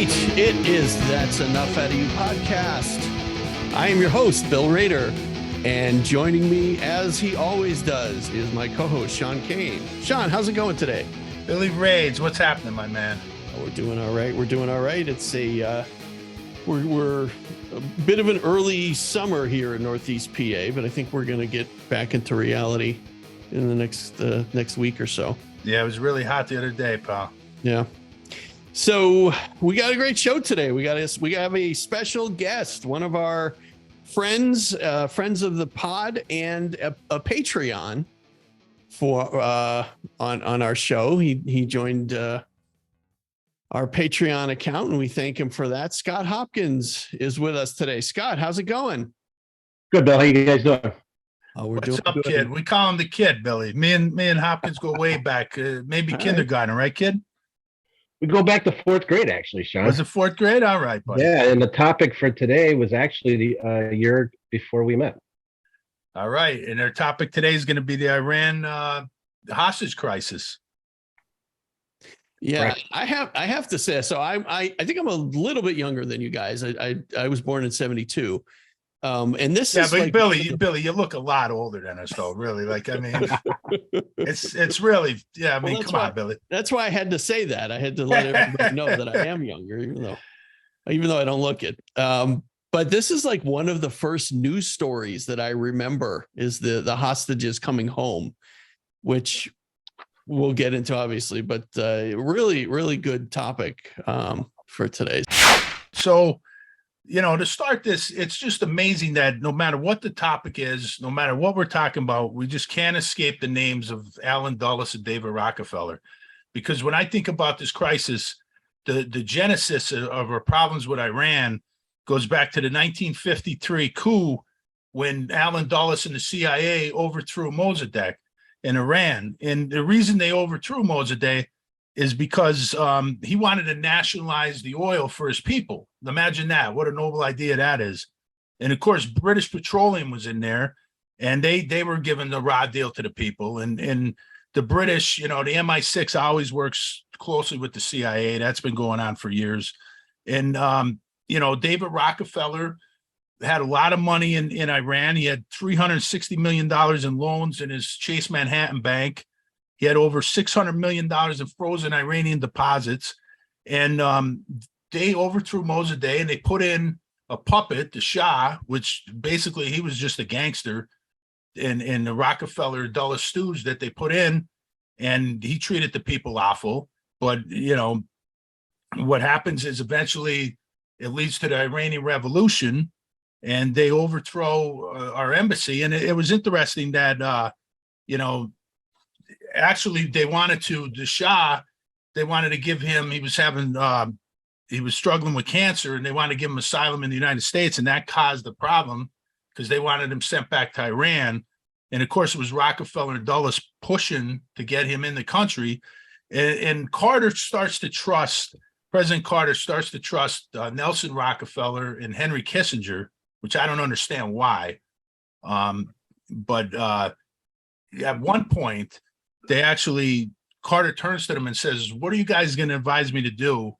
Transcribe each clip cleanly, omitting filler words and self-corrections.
right. It is That's Enough Out of You podcast. I am your host, Bill Rader, and joining me, as he always does, is my co-host, Sean Kane. Sean, how's it going today? Billy Raids, what's happening, my man? We're doing all right. We're doing all right. It's we're a bit of an early summer here in Northeast PA, but I think we're going to get back into reality in the next week or so. Yeah, it was really hot the other day, pal. Yeah. So we got a great show today. We have a special guest, one of our friends of the pod, and a Patreon for on our show. He joined our Patreon account, and we thank him for that. Scott Hopkins is with us today. Scott, how's it going? Good, Bill. How you guys doing? What's up, good. Kid? We call him the kid, Billy. Me and Hopkins go way back, maybe kindergarten, right, kid? We go back to fourth grade, actually, Sean. Was it fourth grade? All right, buddy. Yeah, and the topic for today was actually the year before we met. All right, and our topic today is going to be the Iran hostage crisis. Yeah, Correct. I have to say, so I think I'm a little bit younger than you guys. I was born in 72. And this is but like, Billy, you look a lot older than us, though. Really, like, I mean, it's really, yeah. I mean, come on, Billy. That's why I had to say that. I had to let everybody know that I am younger, even though I don't look it. But this is like one of the first news stories that I remember is the hostages coming home, which we'll get into obviously, but really, really good topic for today. So, to start this, it's just amazing that no matter what the topic is, no matter what we're talking about, we just can't escape the names of Allen Dulles and David Rockefeller. Because when I think about this crisis, the genesis of our problems with Iran goes back to the 1953 coup when Allen Dulles and the CIA overthrew Mossadegh in Iran. And the reason they overthrew Mossadegh is because he wanted to nationalize the oil for his people. Imagine that. What a noble idea that is. And of course, British Petroleum was in there, and they were giving the raw deal to the people. And the British, the MI6 always works closely with the CIA. That's been going on for years. And, David Rockefeller had a lot of money in Iran. He had $360 million in loans in his Chase Manhattan Bank. He had over $600 million in frozen Iranian deposits. And they overthrew Mossadegh, and they put in a puppet, the Shah, which basically he was just a gangster, in the Rockefeller Dulles stooge that they put in, and he treated the people awful. But, what happens is eventually it leads to the Iranian Revolution, and they overthrow our embassy. And it was interesting that, actually they wanted to give him, he was struggling with cancer, and they wanted to give him asylum in the United States, and that caused the problem because they wanted him sent back to Iran. And of course it was Rockefeller and Dulles pushing to get him in the country. And President Carter starts to trust Nelson Rockefeller and Henry Kissinger, which I don't understand why. But at one point, Carter turns to them and says, "What are you guys going to advise me to do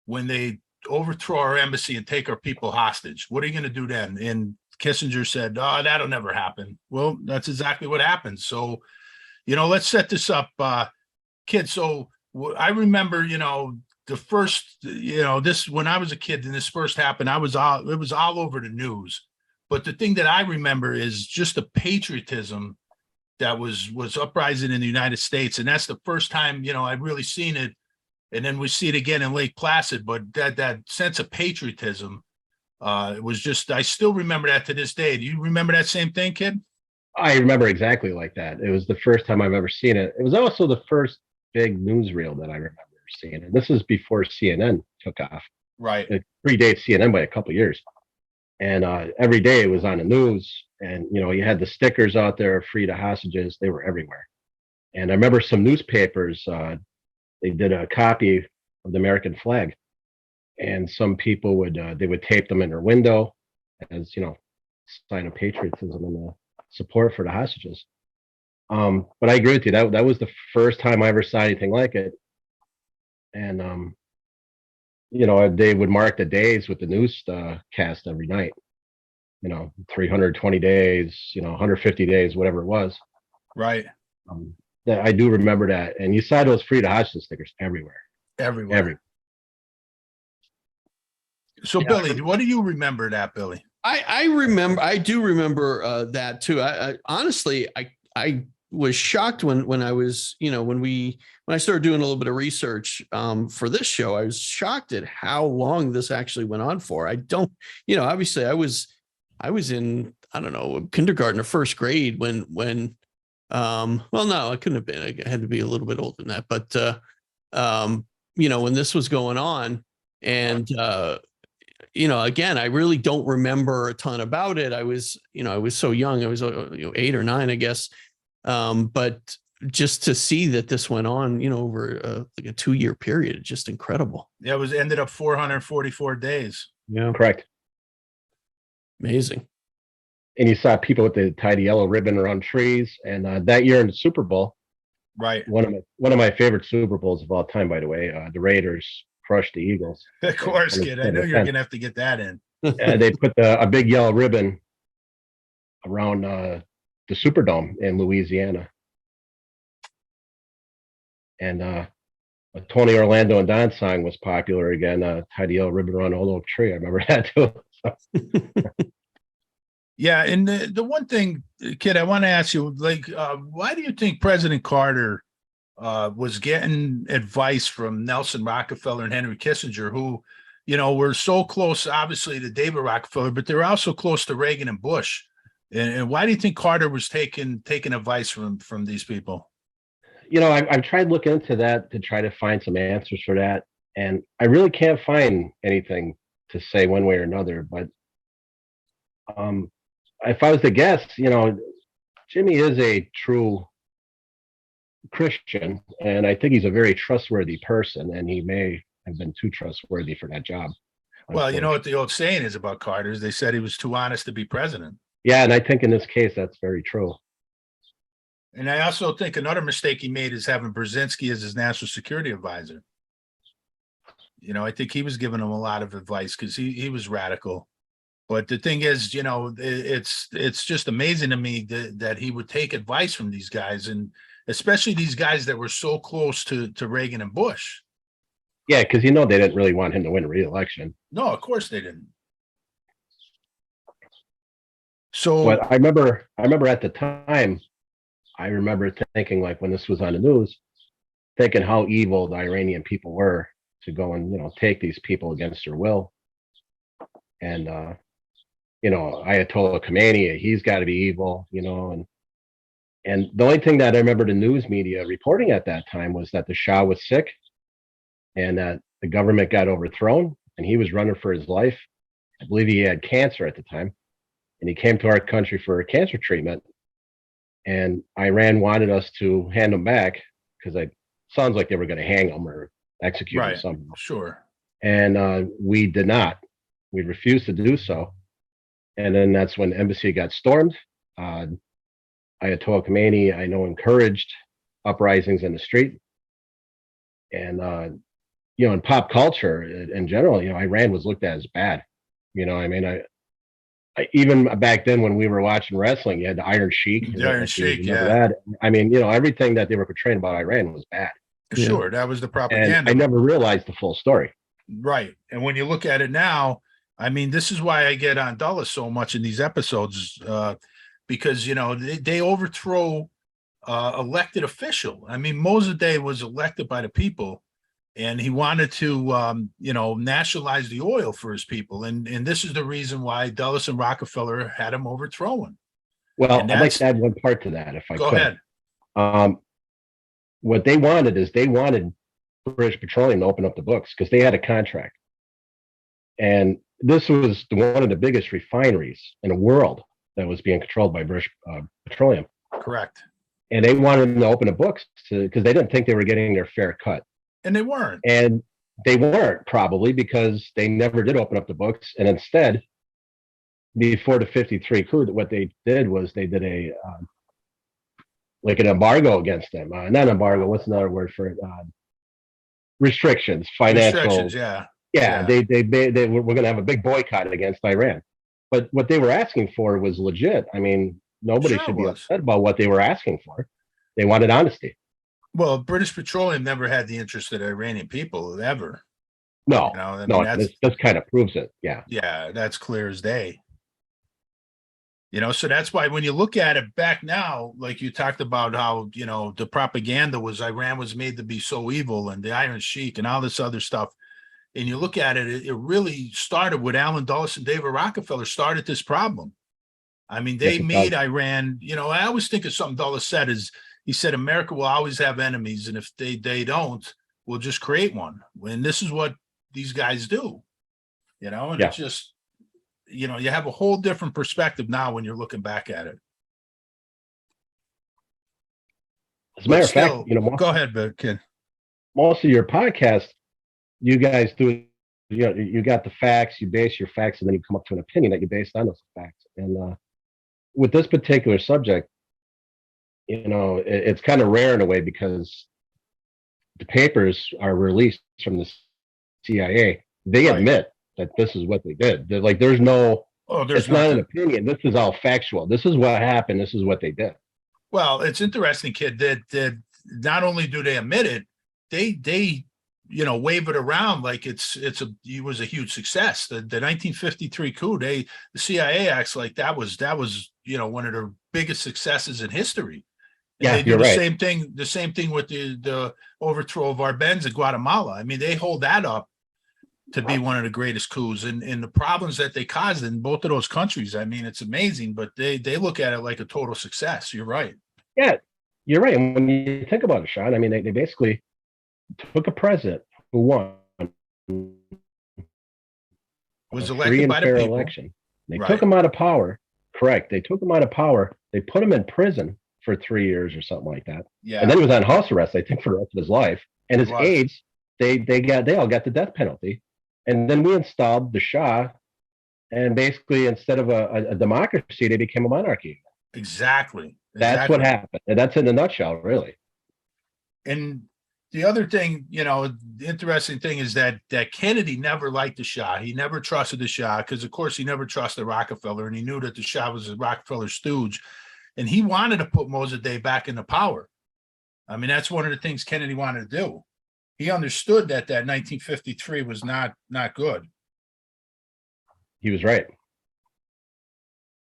when they overthrow our embassy and take our people hostage? What are you going to do then?" And Kissinger said, "Oh, that'll never happen." Well, that's exactly what happened. So, let's set this up, kids. So I remember, the first, this, when I was a kid and this first happened, it was all over the news. But the thing that I remember is just the patriotism that was uprising in the United States. And that's the first time, I've really seen it. And then we see it again in Lake Placid, but that sense of patriotism, it was just, I still remember that to this day. Do you remember that same thing, kid? I remember exactly like that. It was the first time I've ever seen it. It was also the first big newsreel that I remember seeing. And this is before CNN took off. Right. It predates CNN by a couple of years. And every day it was on the news. And, you had the stickers out there, free to hostages. They were everywhere. And I remember some newspapers, they did a copy of the American flag. And some people would tape them in their window as, sign of patriotism and support for the hostages. But I agree with you. That was the first time I ever saw anything like it. And they would mark the days with the news cast every night. 320 days, 150 days, whatever it was. Right. That I do remember that, and you saw those Frida Hostage stickers everywhere. So, yeah. Billy, what do you remember that, Billy? I do remember that too. I honestly, I was shocked when I was, when I started doing a little bit of research for this show. I was shocked at how long this actually went on for. I don't, obviously I was in, I don't know, kindergarten or first grade when well, no, I couldn't have been. I had to be a little bit older than that. But when this was going on, and again, I really don't remember a ton about it. I was so young. I was 8 or 9, I guess. But just to see that this went on, over like a 2-year period, just incredible. Yeah, it ended up 444 days. Yeah, correct. Amazing. And you saw people with the tied yellow ribbon around trees. And that year in the Super Bowl, right? One of my favorite Super Bowls of all time, by the way, the Raiders crushed the Eagles. Of course, kid. I know you're gonna have to get that in. They put a big yellow ribbon around the Superdome in Louisiana, and a Tony Orlando and Don song was popular again. Tied the yellow ribbon around Old Oak Tree. I remember that too. Yeah, and the one thing, kid, I want to ask you, why do you think President Carter was getting advice from Nelson Rockefeller and Henry Kissinger, who, were so close, obviously, to David Rockefeller, but they're also close to Reagan and Bush. And why do you think Carter was taking advice from these people? I've tried looking into that to try to find some answers for that, and I really can't find anything to say one way or another. But if I was to guess, Jimmy is a true Christian, and I think he's a very trustworthy person, and he may have been too trustworthy for that job. Well, you know what the old saying is about Carter? They said he was too honest to be president. Yeah, and I think in this case that's very true. And I also think another mistake he made is having Brzezinski as his national security advisor. I think he was giving him a lot of advice because he was radical. But the thing is, it's just amazing to me that he would take advice from these guys, and especially these guys that were so close to Reagan and Bush. Yeah, because they didn't really want him to win re-election. No, of course they didn't. So, but I remember at the time, I remember thinking, like, when this was on the news, thinking how evil the Iranian people were to go and take these people against their will. And Ayatollah Khomeini, he's got to be evil, and the only thing that I remember the news media reporting at that time was that the Shah was sick and that the government got overthrown and he was running for his life. I believe he had cancer at the time, and he came to our country for cancer treatment. And Iran wanted us to hand him back because it sounds like they were going to hang him or execute him somehow. Sure. And we did not. We refused to do so. And then that's when the embassy got stormed. Ayatollah Khomeini, I know, encouraged uprisings in the street. And, in pop culture in general, Iran was looked at as bad. I even back then when we were watching wrestling, you had the Iron Sheik. The Iron Sheik, yeah. That. Everything that they were portraying about Iran was bad. Sure, that was the propaganda. And I never realized the full story. Right. And when you look at it now, this is why I get on Dulles so much in these episodes, because, they overthrow elected official. Mossadegh was elected by the people, and he wanted to, nationalize the oil for his people. And this is the reason why Dulles and Rockefeller had him overthrown. Well, I'd like to add one part to that, if I could. Go ahead. What they wanted is they wanted British Petroleum to open up the books because they had a contract. And this was one of the biggest refineries in the world that was being controlled by British Petroleum. Correct. And they wanted them to open the books because they didn't think they were getting their fair cut. And they weren't. And they weren't, probably because they never did open up the books. And instead, before the 53 coup, what they did was they did an embargo against them. Not embargo, what's another word for it? Restrictions, financial. Restrictions, yeah. Yeah, they were going to have a big boycott against Iran. But what they were asking for was legit. I mean, nobody Sure it should be was. upset about what they were asking for. They wanted honesty. Well, British Petroleum never had the interest of the Iranian people ever. No, You know, I mean, no, this kind of proves it. Yeah. yeah, that's clear as day. You know, so that's why when you look at it back now, like you talked about how, you know, the propaganda was Iran was made to be so evil and the Iron Sheik and all this other stuff. And you look at it, it really started with Allen Dulles and David Rockefeller started this problem. I mean, they Yes, made Iran, you know, I always think of something Dulles said is he said, America will always have enemies. And if they don't, we'll just create one. And this is what these guys do, you know, and Yeah. it's just, you know, you have a whole different perspective now when you're looking back at it. As a matter But of fact, still, you know, go ahead, kid. most of your podcasts, you guys do, you know, you got the facts, you base your facts, and then you come up to an opinion that you based on those facts. And with this particular subject, you know, it's kind of rare in a way because the papers are released from the CIA. They Right. admit that this is what they did. They're like, there's no, Oh, there's it's not an nothing. opinion. This is all factual. This is what happened. This is what they did. Well, it's interesting, kid, that not only do they admit it, they you know wave it around like it was a huge success. The 1953 coup, the CIA acts like that was you know one of the biggest successes in history. And Yeah, they do you're the right. same thing with the overthrow of Arbenz in Guatemala. I mean, they hold that up to be one of the greatest coups and the problems that they caused in both of those countries. I mean, it's amazing, but they look at it like a total success. You're right. Yeah, you're right. And when you think about it, Sean, I mean, they basically took a president who won Was a free elected and by the fair people. election. They Right. took him out of power. Correct. They took him out of power. They put him in prison for 3 years or something like that. Yeah. And then he was on house arrest, I think, for the rest of his life. And his He was. aides, they all got the death penalty. And then we installed the Shah, and basically, instead of a democracy, they became a monarchy. Exactly. That's what happened. And that's in a nutshell, really. And the other thing, you know, the interesting thing is that Kennedy never liked the Shah. He never trusted the Shah because, of course, he never trusted Rockefeller, and he knew that the Shah was a Rockefeller stooge, and he wanted to put Mossadegh back into power. I mean, that's one of the things Kennedy wanted to do. He understood that 1953 was not good. He was right.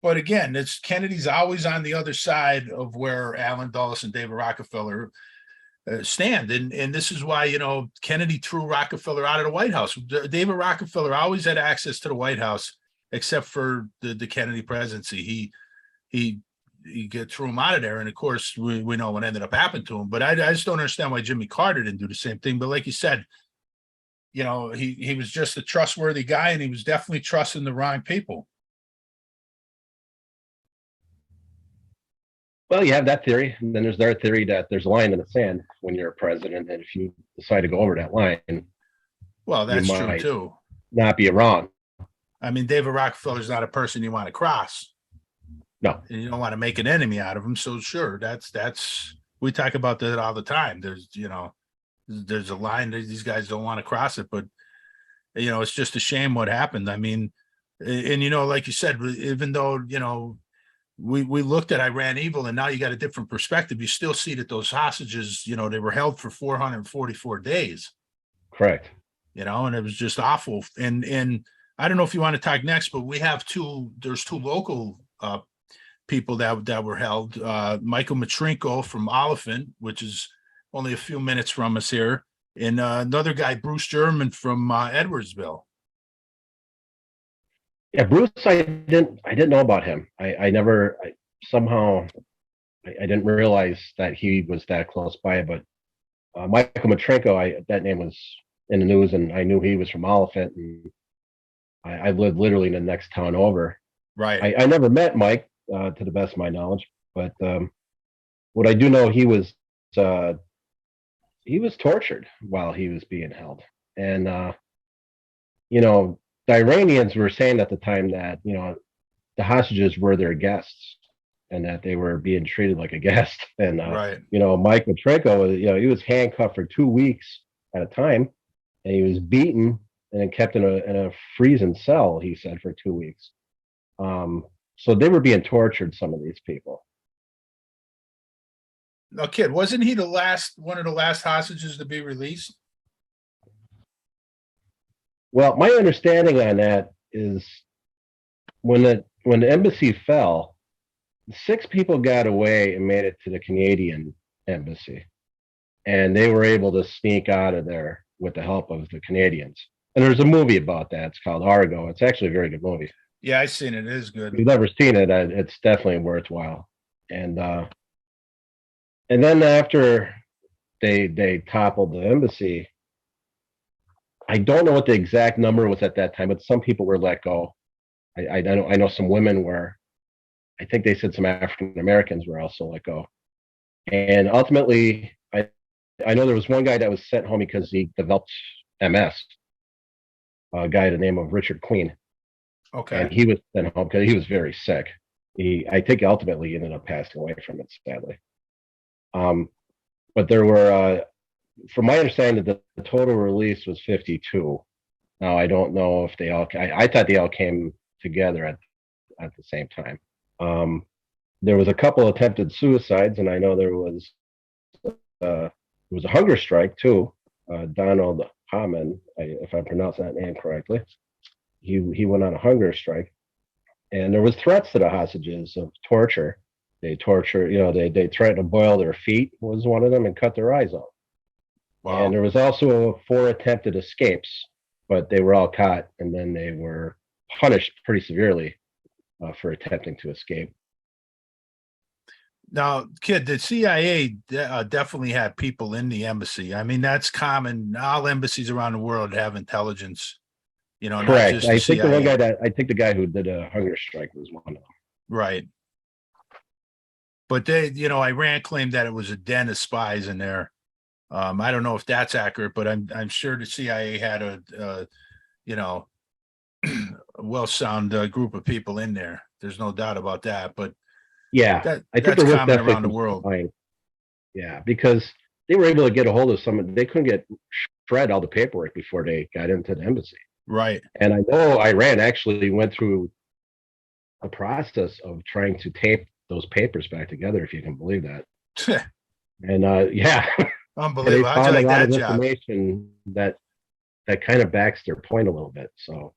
But again, it's Kennedy's always on the other side of where Allen Dulles and David Rockefeller stand. And this is why, you know, Kennedy threw Rockefeller out of the White House. David Rockefeller always had access to the White House, except for the Kennedy presidency. He threw him out of there. And of course, we know what ended up happening to him. But I just don't understand why Jimmy Carter didn't do the same thing. But like you said, you know, he was just a trustworthy guy, and he was definitely trusting the wrong people. Well, you have that theory, and then there's their theory that there's a line in the sand when you're a president, and if you decide to go over that line, Well, that's true might too. not be wrong. I mean, David Rockefeller's not a person you want to cross. No. And you don't want to make an enemy out of him. So sure, that's we talk about that all the time. There's, you know, there's a line that these guys don't want to cross it, but you know, it's just a shame what happened. I mean, and you know, like you said, even though, you know, we looked at Iran evil, and now you got a different perspective. You still see that those hostages, you know, they were held for 444 days. Correct. You know, and it was just awful. And I don't know if you want to talk next, but we have there's two local people that were held. Michael Matrinko from Oliphant, which is only a few minutes from us here, and another guy, Bruce German from Edwardsville. Yeah, Bruce, I didn't know about him. I didn't realize that he was that close by. But Michael Matrinko, that name was in the news, and I knew he was from Oliphant, and I lived literally in the next town over. Right. I never met Mike, to the best of my knowledge, but what I do know, he was tortured while he was being held, and you know, the Iranians were saying at the time that, you know, the hostages were their guests and that they were being treated like a guest. And, right. You know, Mike Matrinko, you know, he was handcuffed for 2 weeks at a time, and he was beaten and then kept in a freezing cell, he said, for 2 weeks. So they were being tortured, some of these people. No, kid, wasn't he one of the last hostages to be released? Well, my understanding on that is when the embassy fell, 6 people got away and made it to the Canadian embassy, and they were able to sneak out of there with the help of the Canadians. And there's a movie about that. It's called Argo. It's actually a very good movie. Yeah, I've seen it. It is good. If you've never seen it, it's definitely worthwhile. And then after they toppled the embassy, I don't know what the exact number was at that time, but some people were let go. I know some women were. I think they said some African Americans were also let go. And ultimately, I know there was one guy that was sent home because he developed MS. A guy the name of Richard Queen. Okay. And he was sent home because he was very sick. I think ultimately he ended up passing away from it, sadly. But there were, from my understanding, the total release was 52. Now I don't know if they all. I thought they all came together at the same time. There was a couple attempted suicides, and I know there was a hunger strike too. Donald Hamann, if I pronounce that name correctly, he went on a hunger strike, and there was threats to the hostages of torture. They torture, they threatened to boil their feet was one of them and cut their eyes out. Wow. And there was also 4 attempted escapes, but they were all caught, and then they were punished pretty severely for attempting to escape. Now, kid, the CIA definitely had people in the embassy. I mean, that's common. All embassies around the world have intelligence. Correct. Not just I CIA. think the guy who did a hunger strike was one of them. Right. But Iran claimed that it was a den of spies in there. I don't know if that's accurate, but I'm sure the CIA had a well-sound group of people in there. There's no doubt about that. But yeah, I think that's common around the world. Spying. Yeah, because they were able to get a hold of someone. They couldn't shred all the paperwork before they got into the embassy. Right. And I know Iran actually went through a process of trying to tape those papers back together, if you can believe that. And yeah, unbelievable. They found a lot of job. information that kind of backs their point a little bit. So,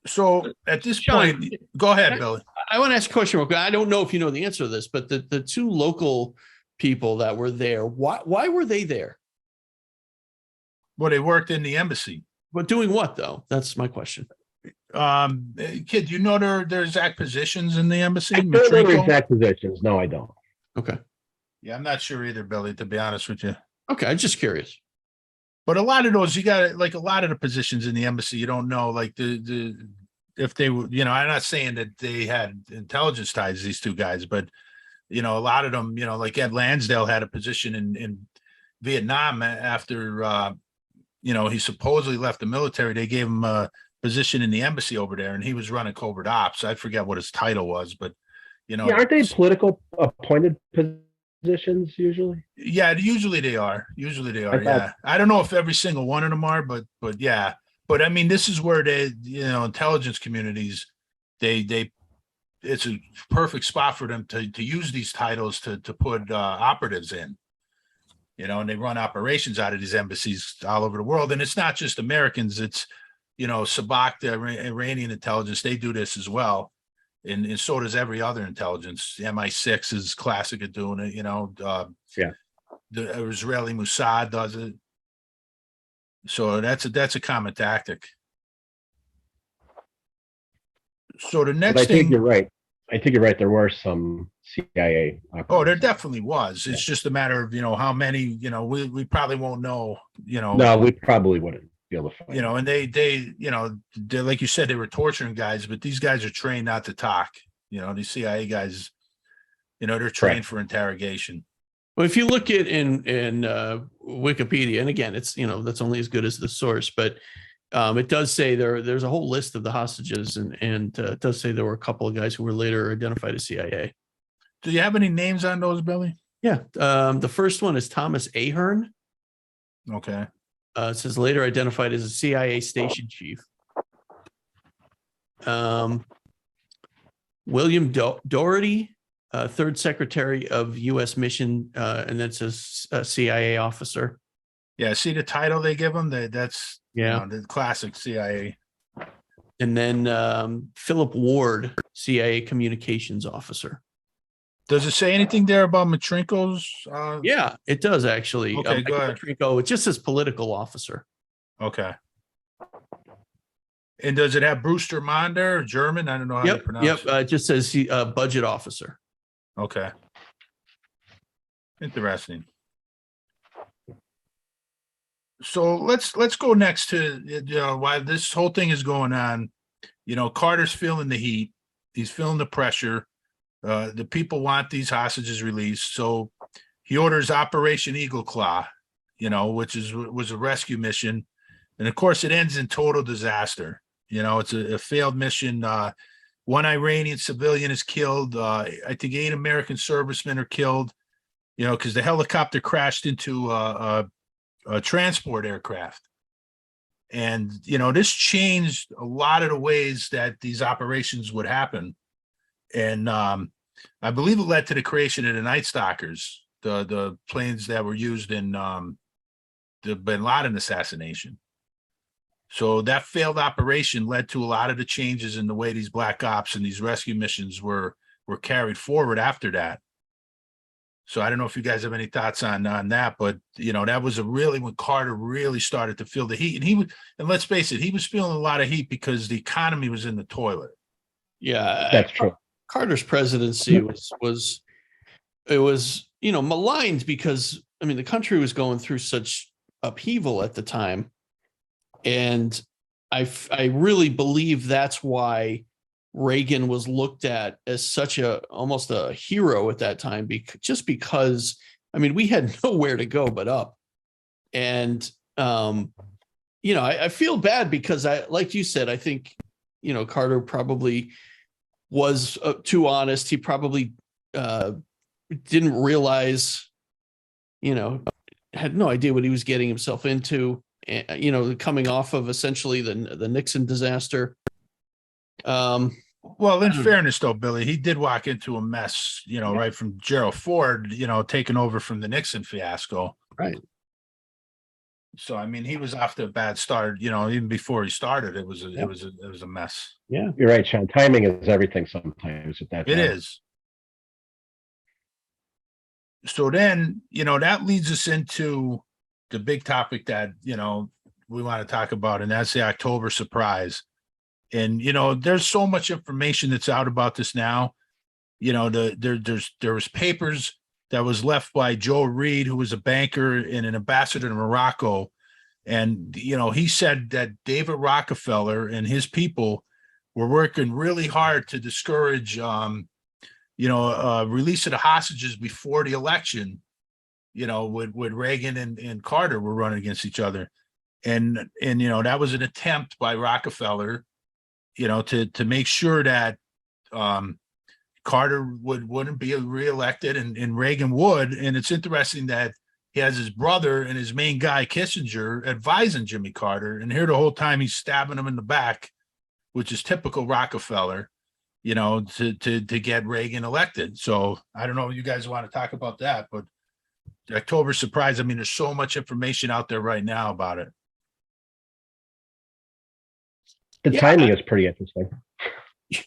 So at this Sean, point, go ahead, Billy. I want to ask a question real quick. I don't know if you know the answer to this, but the 2 local people that were there, why were they there? Well, they worked in the embassy. But doing what, though? That's my question. Kid, their exact positions in the embassy? I don't know their exact positions. No, I don't. Okay. Yeah, I'm not sure either, Billy, to be honest with you. Okay, I'm just curious. But a lot of those, you got like a lot of the positions in the embassy, you don't know, like if they were, I'm not saying that they had intelligence ties, these 2 guys, but a lot of them, like Ed Lansdale had a position in Vietnam after he supposedly left the military. They gave him a position in the embassy over there, and he was running covert ops. I forget what his title was, but aren't they political appointed positions usually? Yeah, usually they are. Yeah, I don't know if every single one of them are, but yeah. But I mean, this is where intelligence communities, it's a perfect spot for them to use these titles to put operatives in. And they run operations out of these embassies all over the world. And it's not just Americans. It's, Sabak, the Iranian intelligence, they do this as well. And so does every other intelligence. The MI6 is classic at doing it, yeah. The Israeli Mossad does it. So that's a common tactic. So the next thing. I think you're right. There were some CIA. Oh, there definitely was. It's just a matter of, how many, we probably won't know, No, we probably wouldn't be able to find. And they like you said, they were torturing guys, but these guys are trained not to talk. These CIA guys, they're trained for interrogation. Well, if you look at in Wikipedia, and again, it's that's only as good as the source, but it does say there's a whole list of the hostages, and it does say there were a couple of guys who were later identified as CIA. Do you have any names on those, Billy? Yeah, the first one is Thomas Ahern. Okay. It says later identified as a CIA station chief. William Doherty, third secretary of U.S. mission, and that's a CIA officer. Yeah, see the title they give him? That's the classic CIA. And then Philip Ward, CIA communications officer. Does it say anything there about Matrinko's? Yeah, it does actually. Okay, go ahead. Matrinko, it just says political officer. Okay. And does it have Brewster Monder, German? I don't know how to pronounce it. It just says budget officer. Okay. Interesting. So let's go next to while this whole thing is going on. Carter's feeling the heat. He's feeling the pressure. The people want these hostages released, so he orders Operation Eagle Claw, which was a rescue mission, and of course it ends in total disaster. It's a failed mission. One Iranian civilian is killed. I think 8 American servicemen are killed. Because the helicopter crashed into a transport aircraft, and this changed a lot of the ways that these operations would happen. And I believe it led to the creation of the Night Stalkers, the planes that were used in the Bin Laden assassination. So that failed operation led to a lot of the changes in the way these black ops and these rescue missions were carried forward after that. So I don't know if you guys have any thoughts on that, but that was when Carter really started to feel the heat. And let's face it, he was feeling a lot of heat because the economy was in the toilet. Yeah, that's true. Carter's presidency was maligned because the country was going through such upheaval at the time, and I really believe that's why Reagan was looked at as almost a hero at that time, because we had nowhere to go but up, and I feel bad because like you said, I think Carter probably was too honest. He probably didn't realize, had no idea what he was getting himself into. Coming off of essentially the Nixon disaster. Well, in fairness, though, Billy, he did walk into a mess, right from Gerald Ford, taking over from the Nixon fiasco. Right. So, he was off to a bad start, even before he started, it was a mess. Yeah. You're right, Sean. Timing is everything sometimes at that time. It is. So then, that leads us into the big topic that, we want to talk about, and that's the October surprise. And, there's so much information that's out about this now. There was papers that was left by Joe Reed, who was a banker and an ambassador to Morocco. And, he said that David Rockefeller and his people were working really hard to discourage, release of the hostages before the election, with Reagan and Carter were running against each other. And that was an attempt by Rockefeller, to make sure that Carter wouldn't be reelected and Reagan would. And it's interesting that he has his brother and his main guy, Kissinger, advising Jimmy Carter. And here the whole time he's stabbing him in the back, which is typical Rockefeller, to get Reagan elected. So I don't know if you guys want to talk about that, but the October surprise, there's so much information out there right now about it. The timing is pretty interesting.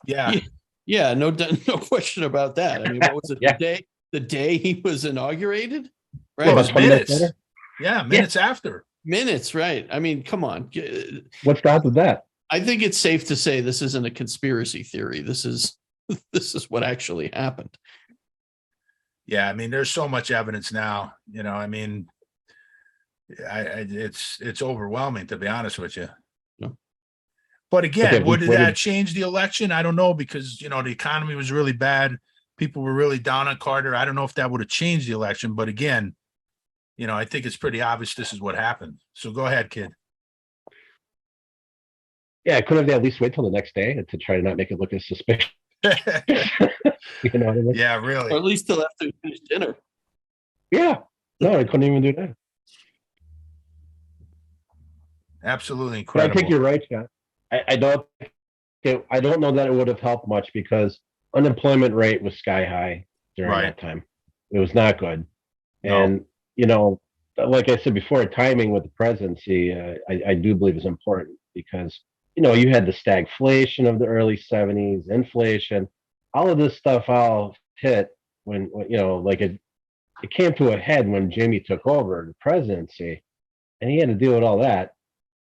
Yeah. Yeah, no question about that. What was it? The day he was inaugurated? Right. Well, it was minutes. Minutes after. Minutes, right. Come on. What's the odds of that? I think it's safe to say this isn't a conspiracy theory. This is what actually happened. Yeah, there's so much evidence now. It's overwhelming, to be honest with you. No. But again, would that change the election? I don't know, because the economy was really bad. People were really down on Carter. I don't know if that would have changed the election. But again, I think it's pretty obvious this is what happened. So go ahead, kid. Yeah, couldn't they at least wait till the next day to try to not make it look as suspicious? You know what I mean? Yeah, really. Or at least till after we finish dinner. Yeah. No, I couldn't even do that. Absolutely But I incredible. think you're right, Scott. I don't know that it would have helped much because unemployment rate was sky high during Right. that time. It was not good. No. And, you know, like I said before, timing with the presidency, I do believe is important because, you know, you had the stagflation of the early 70s, inflation, all of this stuff all hit when you know, like it came to a head when Jimmy took over the presidency and he had to deal with all that.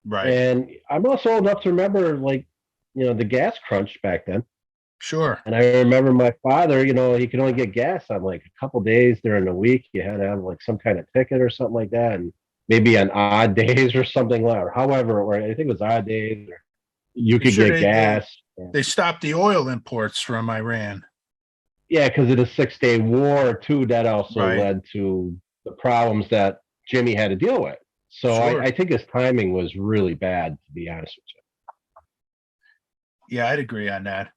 Right. And I'm also old enough to remember, like, you know, the gas crunch back then. Sure. And I remember my father, you know, he could only get gas on like a couple days during the week. You had to have like some kind of ticket or something like that. And maybe on odd days or something like, or however, or I think it was odd days, or you could Sure, get gas. they stopped the oil imports from Iran. Yeah, because of the 6 Day War too, that also Right. led to the problems that Jimmy had to deal with. So Sure. I think his timing was really bad, to be honest with you. Yeah, I'd agree on that.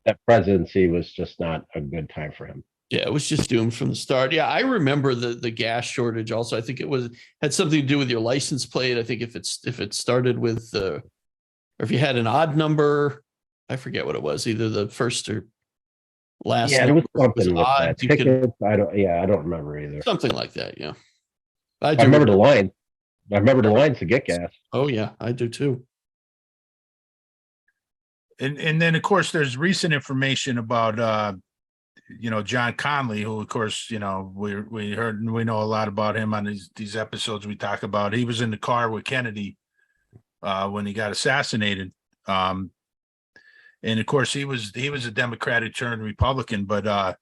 That presidency was just not a good time for him. Yeah, it was just doomed from the start. Yeah, I remember the gas shortage also. I think it had something to do with your license plate. I think if it started with or if you had an odd number, I forget what it was, either the first or last. Yeah, there was something with odd, that. Tickets, I don't remember either. Something like that, yeah. I remember the line. I remember the lines to get gas. Oh yeah, I do too. And then of course there's recent information about you know, John Connally, who of course, you know, we heard and we know a lot about him on these episodes we talk about. He was in the car with Kennedy when he got assassinated. And of course he was a Democratic turned Republican, but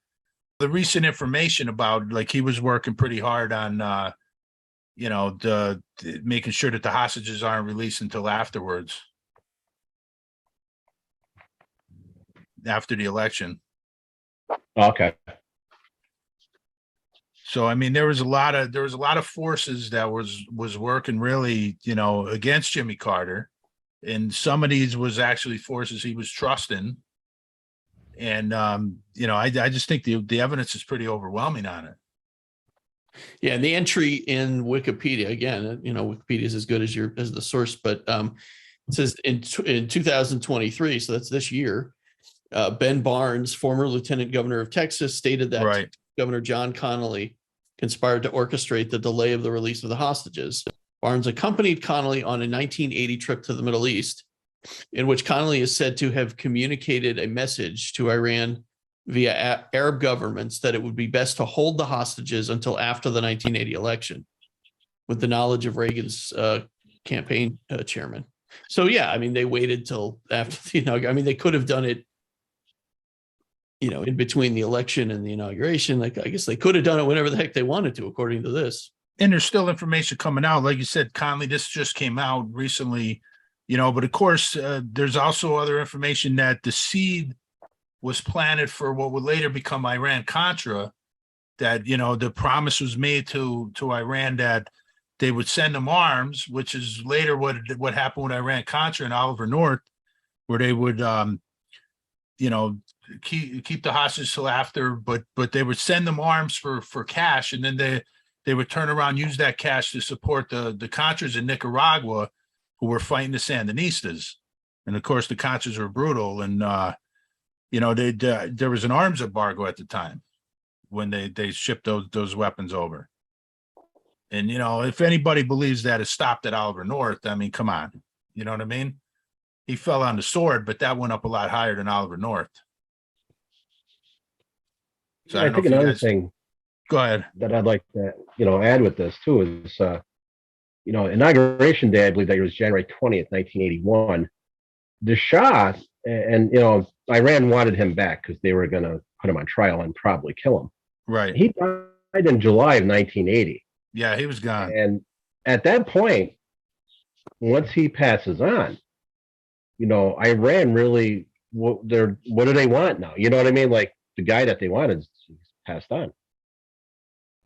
the recent information about, like, he was working pretty hard on you know, the making sure that the hostages aren't released until afterwards, after the election. Okay. So I mean, there was a lot of forces that was working really, you know, against Jimmy Carter, and some of these was actually forces he was trusting. And you know, I just think the evidence is pretty overwhelming on it. Yeah, and the entry in Wikipedia, again, you know, Wikipedia is as good as the source, but it says in 2023, so that's this year, Ben Barnes, former lieutenant governor of Texas, stated that Right. Governor John Connally conspired to orchestrate the delay of the release of the hostages. Barnes accompanied Connally on a 1980 trip to the Middle East, in which Connally is said to have communicated a message to Iran via Arab governments that it would be best to hold the hostages until after the 1980 election, with the knowledge of Reagan's campaign chairman. So yeah, I mean, they waited till after, you know, I mean, they could have done it, you know, in between the election and the inauguration. Like, I guess they could have done it whenever the heck they wanted to, according to this. And there's still information coming out. Like you said, Connally, this just came out recently, you know, but of course, there's also other information that the seed was planted for what would later become Iran-Contra, that, you know, the promise was made to Iran that they would send them arms, which is later what happened with Iran-Contra and Oliver North, where they would, you know, keep the hostages till after, but they would send them arms for cash, and then they would turn around, use that cash to support the Contras in Nicaragua, who were fighting the Sandinistas. And of course, the Contras were brutal, and you know, there was an arms embargo at the time when they shipped those weapons over. And you know, if anybody believes that it stopped at Oliver North, I mean, come on, you know what I mean? He fell on the sword, but that went up a lot higher than Oliver North. So I think another thing. Go ahead. That I'd like to, you know, add with this too is, you know, Inauguration Day, I believe that it was January 20th, 1981. The Shah and, you know, Iran wanted him back because they were going to put him on trial and probably kill him. Right. He died in July of 1980. Yeah, he was gone. And at that point, once he passes on, you know, Iran really, what do they want now? You know what I mean? Like, the guy that they wanted passed on.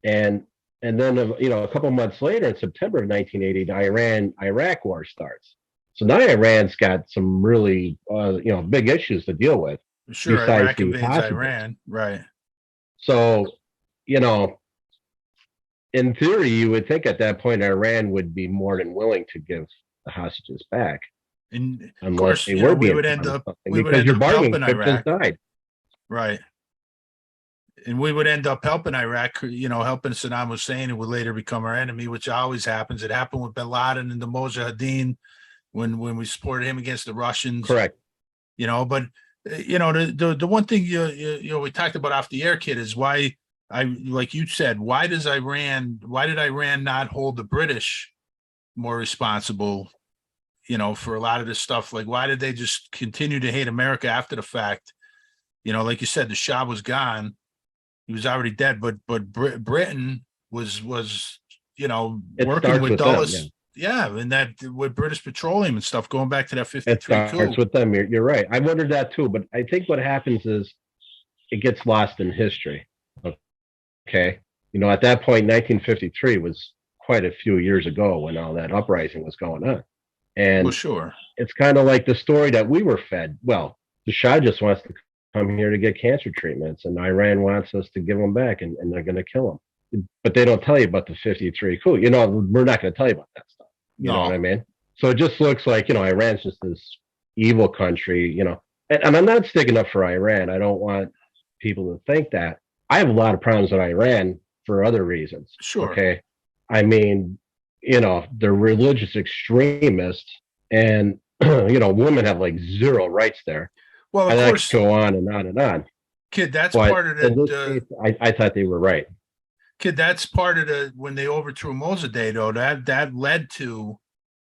And then, you know, a couple of months later, in September of 1980, the Iran-Iraq war starts. So now Iran's got some really, you know, big issues to deal with. Sure, Iraq invades Iran, right? So, you know, in theory, you would think at that point Iran would be more than willing to give the hostages back And of unless course, they were we being would end promised up something, we would because end your up bargaining helping chip just Iraq, died. right? And we would end up helping Iraq, helping Saddam Hussein, who would later become our enemy, which always happens. It happened with Bin Laden and the Mujahideen when we supported him against the Russians. Correct. But the one thing we talked about off the air, kid, is why like you said, why did Iran not hold the British more responsible, for a lot of this stuff? Like, why did they just continue to hate America after the fact? Like you said, the Shah was gone. He was already dead, but Britain was working with Dulles. Yeah, and that with British Petroleum and stuff, going back to that 53 It starts with them. You're right. I wondered that too, but I think what happens is it gets lost in history. Okay. At that point, 1953 was quite a few years ago when all that uprising was going on. And well, sure, it's kind of like the story that we were fed. Well, the Shah just wants to come here to get cancer treatments, and Iran wants us to give them back, and they're going to kill them. But they don't tell you about the 53 coup. We're not going to tell you about that stuff. You know what I mean? So it just looks like, Iran's just this evil country, and I'm not sticking up for Iran. I don't want people to think that. I have a lot of problems with Iran for other reasons. Sure. Okay. I mean, they're religious extremists, and, women have like zero rights there. Well, of course, I could go on and on and on. Kid, that's part of the. I thought they were right. Kid, that's part of the when they overthrew Mossadegh, though. That led to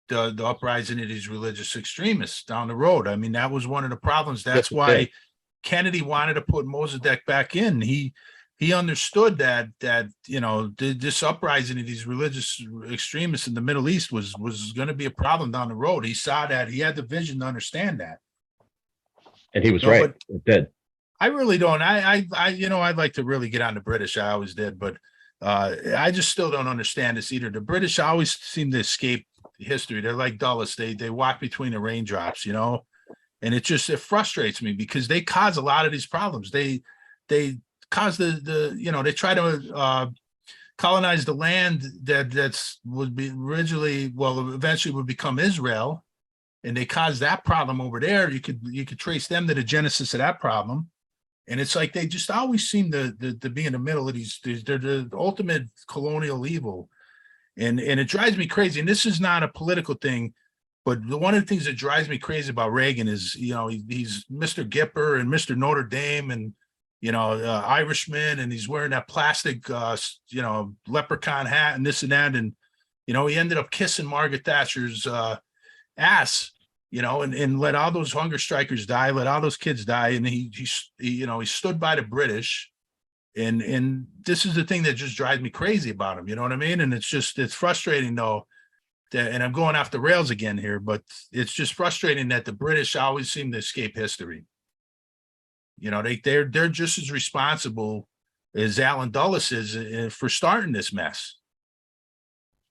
the uprising of these religious extremists down the road. I mean, that was one of the problems. That's why Kennedy wanted to put Mossadegh back in. He understood that this uprising of these religious extremists in the Middle East was going to be a problem down the road. He saw that. He had the vision to understand that. And he was right. It did. I really don't. I'd like to really get on the British. I always did, but I just still don't understand this either. The British always seem to escape history. They're like Dulles. They walk between the raindrops, and it frustrates me because they cause a lot of these problems. They cause they try to colonize the land that's would be originally, eventually would become Israel. And they caused that problem over there. You could trace them to the genesis of that problem. And it's like they just always seem to be in the middle of these. They're the ultimate colonial evil. And it drives me crazy. And this is not a political thing, but one of the things that drives me crazy about Reagan is, he's Mr. Gipper and Mr. Notre Dame and, Irishman, and he's wearing that plastic, leprechaun hat and this and that. And, he ended up kissing Margaret Thatcher's ass, and let all those hunger strikers die, let all those kids die, and he stood by the British, and this is the thing that just drives me crazy about him. You know what I mean? And it's frustrating though, and I'm going off the rails again here, but it's just frustrating that the British always seem to escape history. They're just as responsible as Alan Dulles is for starting this mess.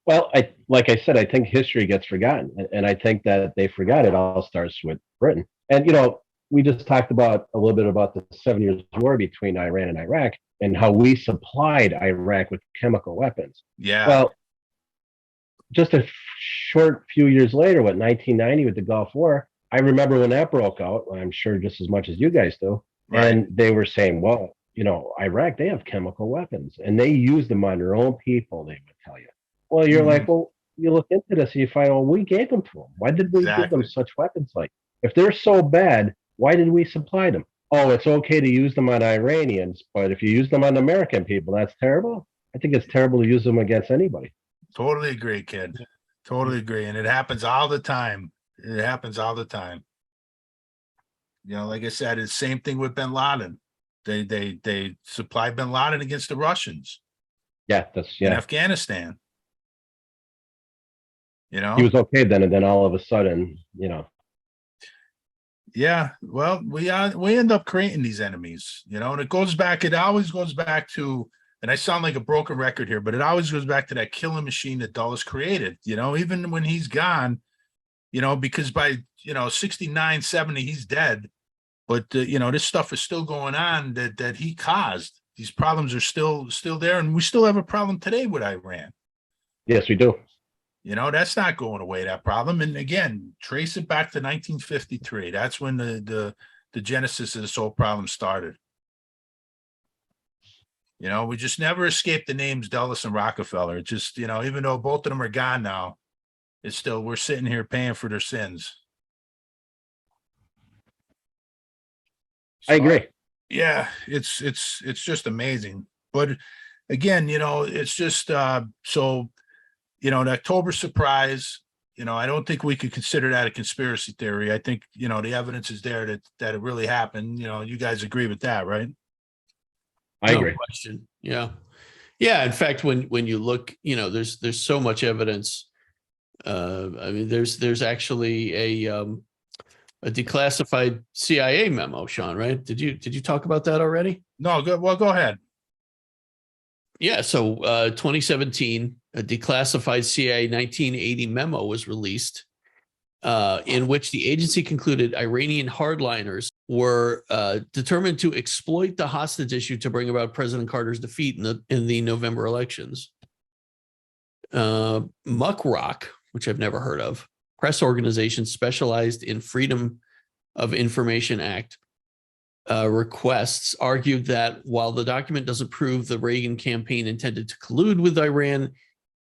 Well, like I said, I think history gets forgotten, and I think that they forgot it all starts with Britain. And we just talked about a little bit about the 7 years war between Iran and Iraq and how we supplied Iraq with chemical weapons. Yeah. Well, just a short few years later, 1990 with the Gulf War, I remember when that broke out. I'm sure just as much as you guys do, right. And they were saying, well, Iraq, they have chemical weapons, and they use them on their own people. They would tell you. Well, you're like, well, you look into this and you find, well, we gave them to them. Why did we give them such weapons? Like, if they're so bad, why did we supply them? Oh, it's okay to use them on Iranians, but if you use them on American people, that's terrible. I think it's terrible to use them against anybody. Totally agree, kid. Totally agree. And it happens all the time. Like I said, it's the same thing with Bin Laden. They supplied Bin Laden against the Russians. Yeah, in Afghanistan. He was okay then, and then all of a sudden, Yeah, well, we end up creating these enemies, and it always goes back to, and I sound like a broken record here, but it always goes back to that killing machine that Dulles created, even when he's gone, because by, 69, 70, he's dead. But, this stuff is still going on that he caused. These problems are still there. And we still have a problem today with Iran. Yes, we do. You know, that's not going away, that problem. And again, trace it back to 1953. That's when the genesis of this whole problem started. You know, we just never escaped the names Dulles and Rockefeller. It just, you know, even though both of them are gone now, it's still, we're sitting here paying for their sins. I agree. Yeah, it's just amazing. But again, you know, it's just so, you know, an October surprise, you know, I don't think we could consider that a conspiracy theory. I think, you know, the evidence is there that it really happened. You know, you guys agree with that, right? I No agree. question. Yeah. Yeah. In fact, when you look, you know, there's so much evidence. I mean, there's actually a declassified CIA memo, Sean, right? Did you talk about that already? No, good. Well, go ahead. Yeah. So 2017, a declassified CIA 1980 memo was released in which the agency concluded Iranian hardliners were determined to exploit the hostage issue to bring about President Carter's defeat in the November elections. Muckrock, which I've never heard of, press organization specialized in Freedom of Information Act requests, argued that while the document doesn't prove the Reagan campaign intended to collude with Iran,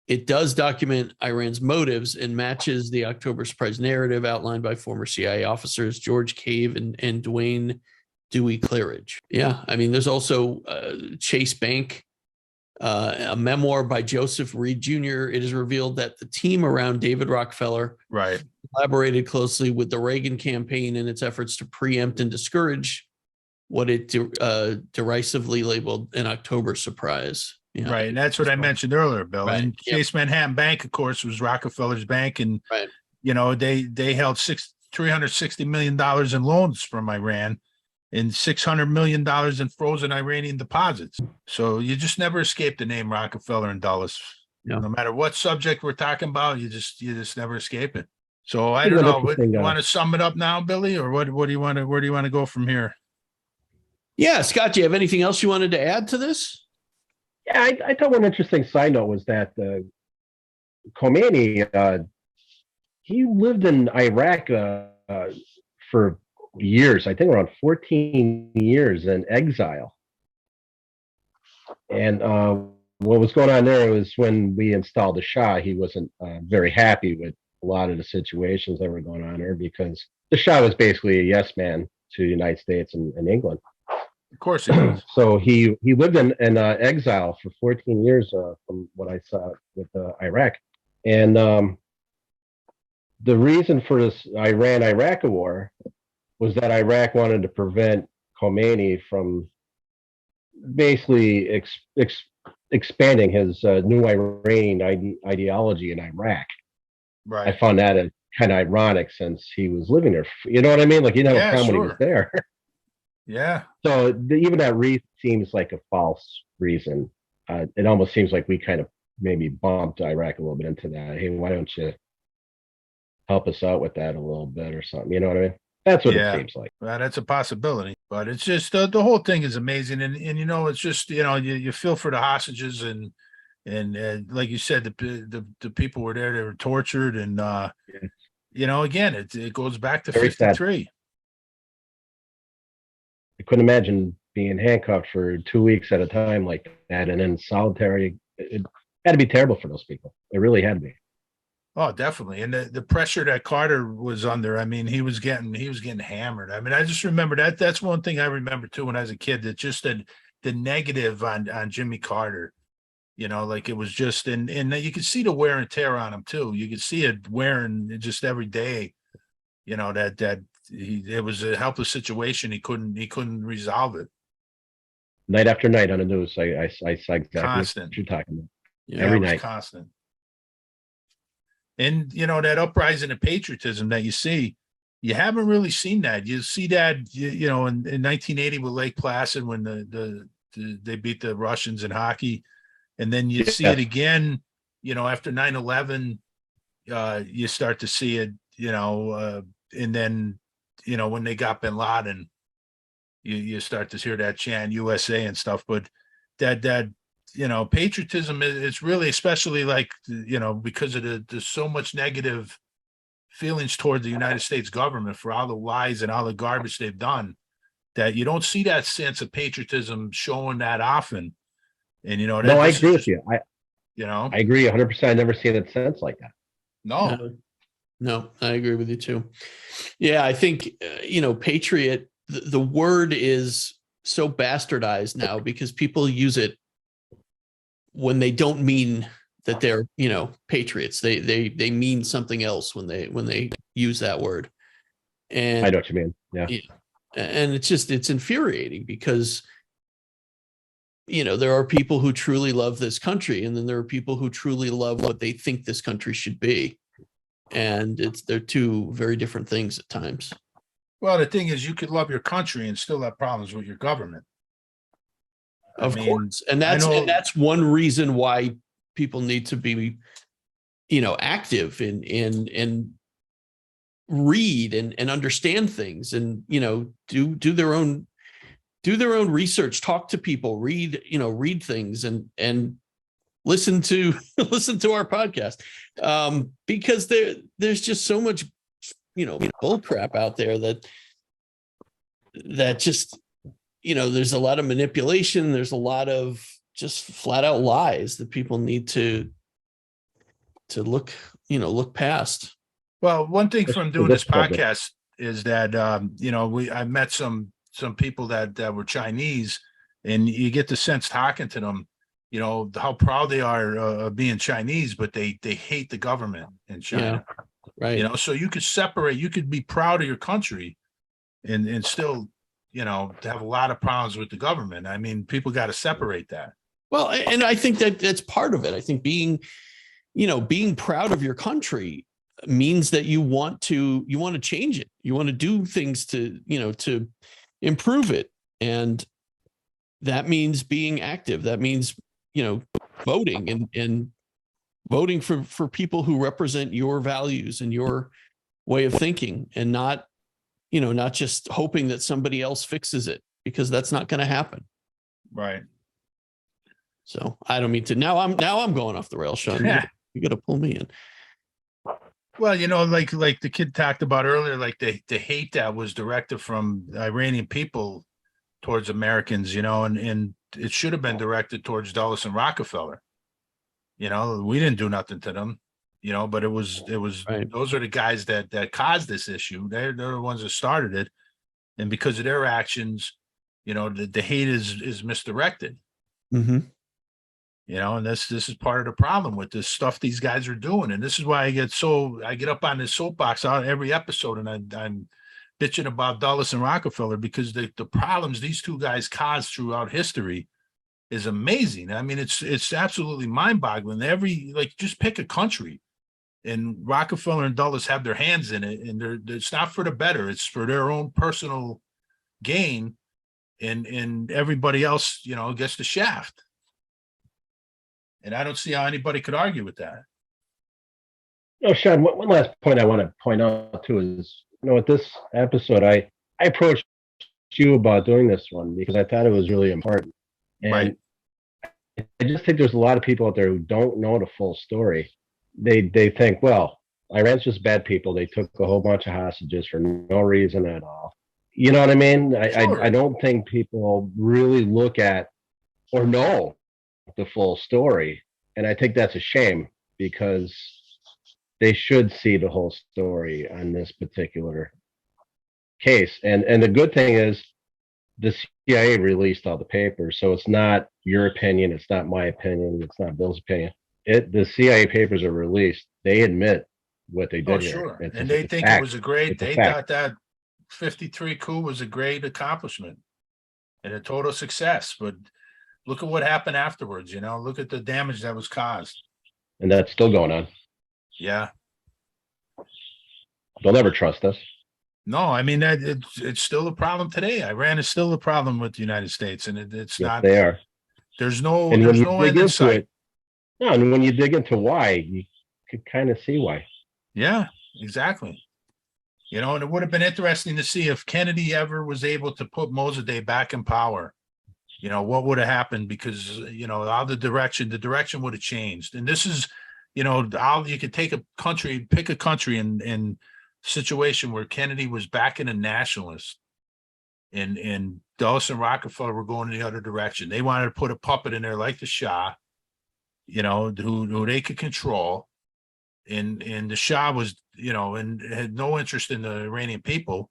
it does document Iran's motives and matches the October surprise narrative outlined by former CIA officers George Cave and Dwayne Dewey Claridge. Yeah, I mean, there's also Chase Bank, a memoir by Joseph Reed Jr. It is revealed that the team around David Rockefeller collaborated closely with the Reagan campaign in its efforts to preempt and discourage what it derisively labeled an October surprise. Yeah. Right. And that's what I mentioned earlier, Bill. Right. And Chase Manhattan Bank, of course, was Rockefeller's bank. And, Right. you know, they held $360 million in loans from Iran and $600 million in frozen Iranian deposits. So you just never escape the name Rockefeller and Dulles. Yeah. No matter what subject we're talking about, you just never escape it. So I don't know. You want to sum it up now, Billy, or what do you want to, where do you want to go from here? Yeah, Scott, do you have anything else you wanted to add to this? Yeah, I thought one interesting side note was that Khomeini, he lived in Iraq for years, I think around 14 years in exile. And what was going on there was when we installed the Shah, he wasn't very happy with a lot of the situations that were going on there because the Shah was basically a yes man to the United States and England. Of course it is. So he lived in exile for 14 years from what I saw with Iraq. And the reason for this Iran-Iraq war was that Iraq wanted to prevent Khomeini from basically expanding his new Iranian ideology in Iraq. Right. I found that kind of ironic since he was living there. You know what I mean? Like, you know, when he was there. Yeah. So even that reason seems like a false reason. It almost seems like we kind of maybe bumped Iraq a little bit into that. Hey, why don't you help us out with that a little bit or something? You know what I mean? That's what it seems like. Well, that's a possibility, but it's just the whole thing is amazing, and you know, it's just, you know, you feel for the hostages and like you said, the people were there, they were tortured, and you know, again, it goes back to 53. I couldn't imagine being handcuffed for 2 weeks at a time like that, and then solitary. It had to be terrible for those people. It really had to be. Oh, definitely. And the pressure that Carter was under, I mean, he was getting hammered. I mean, I just remember that's one thing I remember too when I was a kid, that just the negative on Jimmy Carter, you know, like it was just, and you could see the wear and tear on him too. You could see it wearing just every day, you know, it was a helpless situation. He couldn't resolve it. Night after night on the news, I saw exactly constant. What you're talking about. Yeah, every night. Constant. And, you know, that uprising of patriotism that you see, you haven't really seen that. You see that, you know, in 1980 with Lake Placid when they beat the Russians in hockey. And then you see it again, you know, after 9/11, you start to see it, you know, and then, you know, when they got bin Laden, you start to hear that chant USA and stuff. But that patriotism it's really, especially like, because of there's so much negative feelings toward the United States government for all the lies and all the garbage they've done, that you don't see that sense of patriotism showing that often. And No, I agree with you. I agree 100%. I never seen it sense like that. No. No, I agree with you too. Yeah, I think patriot, the word is so bastardized now because people use it when they don't mean that they're patriots. They mean something else when they use that word. And I know what you mean. Yeah. And it's infuriating because there are people who truly love this country, and then there are people who truly love what they think this country should be. And they're two very different things at times. Well, the thing is, you could love your country and still have problems with your government. Of course. And that's one reason why people need to be, active and read and understand things and, do their own research, talk to people, read things and listen to our podcast. Because there's just so much, bull crap out there that just, there's a lot of manipulation. There's a lot of just flat out lies that people need to look past. Well, one thing from doing this podcast is that, I met some people that were Chinese, and you get the sense talking to them, how proud they are of being Chinese, but they hate the government in China. Yeah, right. So you could separate, you could be proud of your country and still, have a lot of problems with the government. I mean, people got to separate that. Well, and I think that's part of it. I think being proud of your country means that you want to change it. You want to do things to improve it. And that means being active. That means, voting and voting for people who represent your values and your way of thinking, and not just hoping that somebody else fixes it, because that's not going to happen. Right. So I don't mean to, now I'm going off the rails, Sean. Yeah. You got to pull me in. Well, like the kid talked about earlier, like the hate that was directed from Iranian people towards Americans, and it should have been directed towards Dulles and Rockefeller. We didn't do nothing to them, but it was right. Those are the guys that caused this issue. They're the ones that started it. And because of their actions, the hate is misdirected. Mm-hmm. And this is part of the problem with this stuff these guys are doing. And this is why I get up on this soapbox on every episode, and I'm bitching about Dulles and Rockefeller, because the problems these two guys caused throughout history is amazing. I mean, it's absolutely mind-boggling. Just pick a country, and Rockefeller and Dulles have their hands in it, and it's not for the better. It's for their own personal gain, and everybody else, gets the shaft. And I don't see how anybody could argue with that. No, Sean, one last point I want to point out too is, with this episode, I approached you about doing this one because I thought it was really important. And right. I just think there's a lot of people out there who don't know the full story. They think, well, Iran's just bad people. They took a whole bunch of hostages for no reason at all. You know what I mean? Sure. I don't think people really look at or know the full story. And I think that's a shame, because they should see the whole story on this particular case. And the good thing is the CIA released all the papers. So it's not your opinion. It's not my opinion. It's not Bill's opinion. The CIA papers are released. They admit what they did. Oh, sure. And they think it was they thought that 53 coup was a great accomplishment and a total success. But look at what happened afterwards. Look at the damage that was caused. And that's still going on. Yeah. They'll never trust us. No, I mean, it's still a problem today. Iran is still a problem with the United States, and it's yes, not. They are. There's no end in sight. No, and when you dig into why, you could kind of see why. Yeah, exactly. And it would have been interesting to see if Kennedy ever was able to put Mossadegh back in power. what would have happened, because, all the direction would have changed. And this is, you could pick a country in situation where Kennedy was backing a nationalist, and Dulles and Rockefeller were going in the other direction. They wanted to put a puppet in there like the Shah, who they could control. And the Shah was, and had no interest in the Iranian people.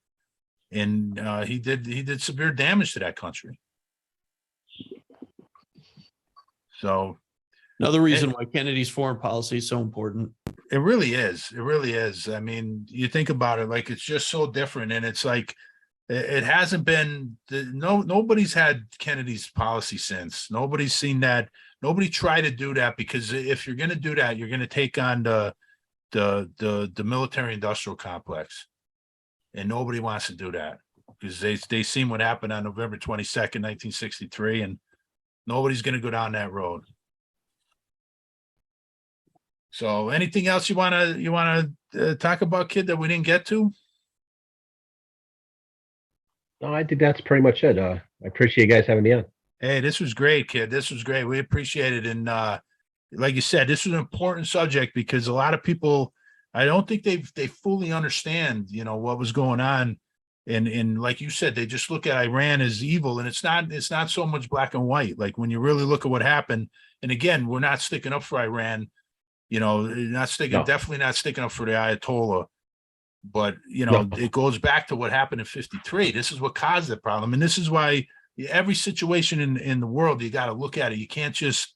And he did severe damage to that country. So another reason why Kennedy's foreign policy is so important. It really is. It really is. I mean, you think about it, like, it's just so different. And it's like, it hasn't been, nobody's had Kennedy's policy since. Nobody's seen that. Nobody tried to do that, because if you're going to do that, you're going to take on the military industrial complex. And nobody wants to do that, because they seen what happened on November 22nd, 1963, and nobody's going to go down that road. So anything else you want to talk about, kid, that we didn't get to? No, I think that's pretty much it. I appreciate you guys having me on. Hey, this was great, kid. This was great. We appreciate it. And like you said, this was an important subject, because a lot of people, I don't think they fully understand, what was going on. And like you said, they just look at Iran as evil, and it's not so much black and white. Like, when you really look at what happened, and again, we're not sticking up for Iran, definitely not sticking up for the Ayatollah. But, It goes back to what happened in 53. This is what caused the problem. And this is why every situation in the world, you got to look at it. You can't just,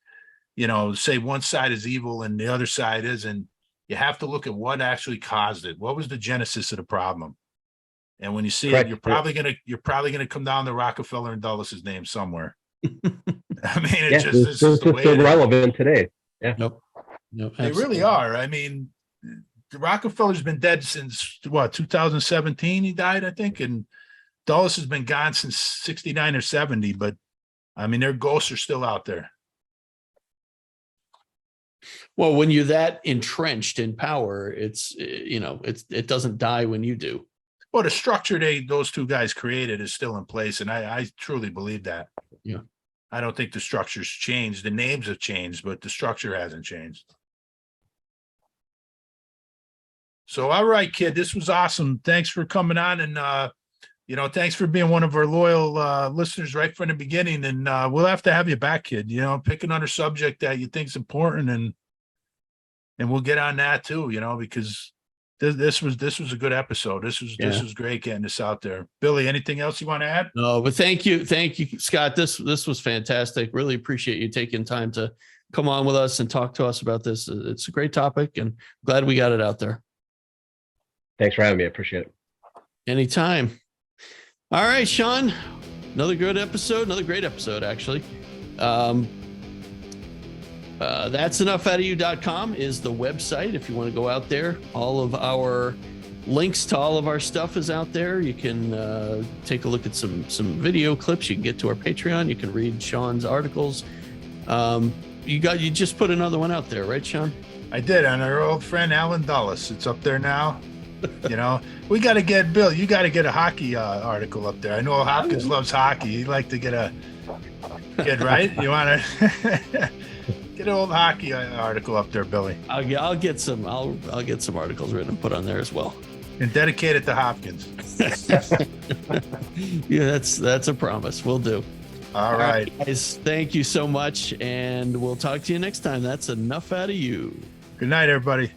say one side is evil and the other side isn't. You have to look at what actually caused it. What was the genesis of the problem? And when you see it, you're probably gonna come down to Rockefeller and Dulles' name somewhere. I mean, it's just the way irrelevant today. Yeah. Nope. They really are. I mean, Rockefeller's been dead since 2017. He died, I think, and Dulles has been gone since 69 or 70. But I mean, their ghosts are still out there. Well, when you're that entrenched in power, it doesn't die when you do. Well, the structure those two guys created is still in place, and I truly believe that. Yeah. I don't think the structure's changed. The names have changed, but the structure hasn't changed. So, all right, kid, this was awesome. Thanks for coming on, and thanks for being one of our loyal listeners right from the beginning. And we'll have to have you back, kid. Pick another subject that you think's important, and we'll get on that too. Because this was a good episode. This was great getting this out there. Billy, anything else you want to add? No, but thank you, Scott. This was fantastic. Really appreciate you taking time to come on with us and talk to us about this. It's a great topic, and glad we got it out there. Thanks for having me. I appreciate it. Anytime. All right, Sean. Another great episode, actually. That's enoughoutofyou.com is the website if you want to go out there. All of our links to all of our stuff is out there. You can take a look at some video clips. You can get to our Patreon. You can read Sean's articles. You just put another one out there, right, Sean? I did, on our old friend Alan Dulles. It's up there now. We got to get Bill. You got to get a hockey article up there. I know Hopkins loves hockey. He'd like to get right. You want to get an old hockey article up there, Billy? I'll get some. I'll get some articles written and put on there as well. And dedicate it to Hopkins. Yeah, that's a promise. We'll do. All right, guys. Thank you so much, and we'll talk to you next time. That's enough out of you. Good night, everybody.